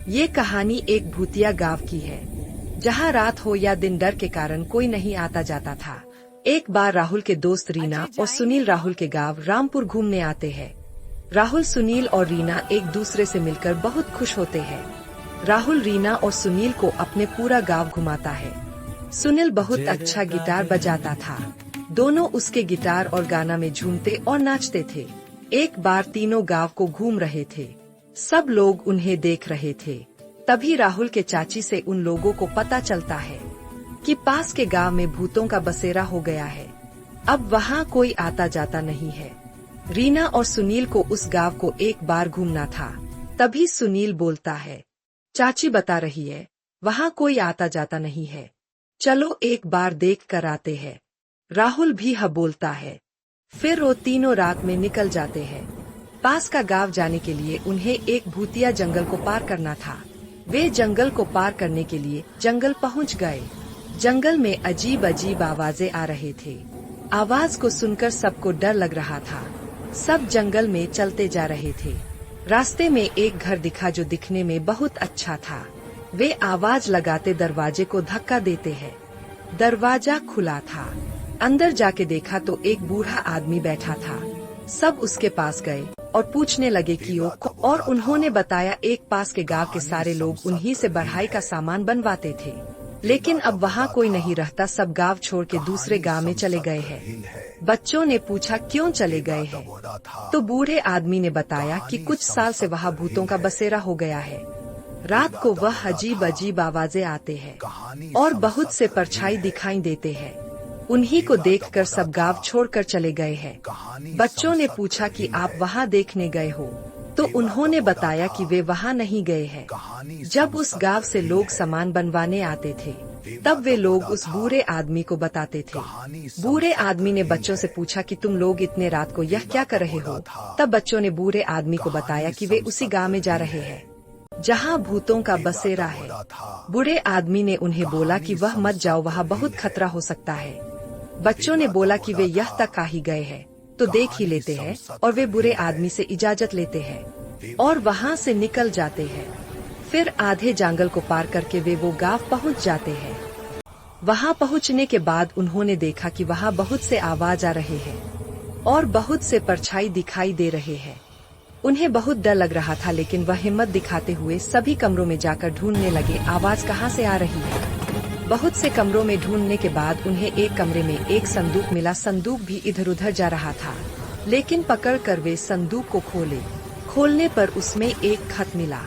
ये कहानी एक भूतिया गांव की है, जहां रात हो या दिन डर के कारण कोई नहीं आता जाता था। एक बार राहुल के दोस्त रीना और सुनील राहुल के गांव रामपुर घूमने आते हैं। राहुल, सुनील और रीना एक दूसरे से मिलकर बहुत खुश होते हैं। राहुल रीना और सुनील को अपने पूरा गांव घुमाता है। सुनील बहुत अच्छा गिटार बजाता था। दोनों उसके गिटार और गाना में झूमते और नाचते थे। एक बार तीनों गांव को घूम रहे थे। सब लोग उन्हें देख रहे थे। तभी राहुल के चाची से उन लोगों को पता चलता है कि पास के गांव में भूतों का बसेरा हो गया है। अब वहां कोई आता जाता नहीं है। रीना और सुनील को उस गांव को एक बार घूमना था। तभी सुनील बोलता है, चाची बता रही है वहां कोई आता जाता नहीं है, चलो एक बार देख कर आते हैं। राहुल भी हाँ बोलता है। फिर वो तीनों रात में निकल जाते हैं। पास का गांव जाने के लिए उन्हें एक भूतिया जंगल को पार करना था। वे जंगल को पार करने के लिए जंगल पहुंच गए। जंगल में अजीब अजीब आवाजें आ रहे थे। आवाज को सुनकर सबको डर लग रहा था। सब जंगल में चलते जा रहे थे। रास्ते में एक घर दिखा जो दिखने में बहुत अच्छा था। वे आवाज लगाते दरवाजे को धक्का देते हैं। दरवाजा खुला था। अंदर जाके देखा तो एक बूढ़ा आदमी बैठा था। सब उसके पास गए और पूछने लगे कि वो और उन्होंने बताया एक पास के गांव के सारे लोग उन्हीं से बढ़ाई का सामान बनवाते थे, लेकिन अब वहां कोई नहीं रहता। सब गांव छोड़ के दूसरे गांव में चले गए हैं। बच्चों ने पूछा क्यों चले गए हैं, तो बूढ़े आदमी ने बताया कि कुछ साल से वहां भूतों का बसेरा हो गया है। रात को वह अजीब अजीब आवाजें आते हैं और बहुत से परछाई दिखाई देते हैं। उन्हीं को देखकर सब गांव छोड़कर चले गए हैं। बच्चों ने पूछा कि आप वहां देखने गए हो, तो उन्होंने बताया कि वे वहां नहीं गए हैं। जब उस गांव से लोग सामान बनवाने आते थे, तब वे लोग उस बूढ़े आदमी को बताते थे। बूढ़े आदमी ने बच्चों से पूछा कि तुम लोग इतने रात को यह क्या कर रहे हो। तब बच्चों ने बूढ़े आदमी को बताया कि वे उसी गांव में जा रहे हैं जहां भूतों का बसेरा है। बूढ़े आदमी ने उन्हें बोला कि वह मत जाओ, वहां बहुत खतरा हो सकता है। बच्चों ने बोला कि वे यह तक आ ही गए हैं तो देख ही लेते हैं, और वे बुरे आदमी से इजाजत लेते हैं और वहां से निकल जाते हैं। फिर आधे जंगल को पार करके वे वो गांव पहुंच जाते हैं। वहां पहुंचने के बाद उन्होंने देखा कि वहां बहुत से आवाज आ रहे हैं और बहुत से परछाई दिखाई दे रहे हैं। उन्हें बहुत डर लग रहा था, लेकिन वह हिम्मत दिखाते हुए सभी कमरों में जाकर ढूंढने लगे आवाज कहां से आ रही है। बहुत से कमरों में ढूंढने के बाद उन्हें एक कमरे में एक संदूक मिला। संदूक भी इधर उधर जा रहा था, लेकिन पकड़ कर वे संदूक को खोलने पर उसमें एक खत मिला।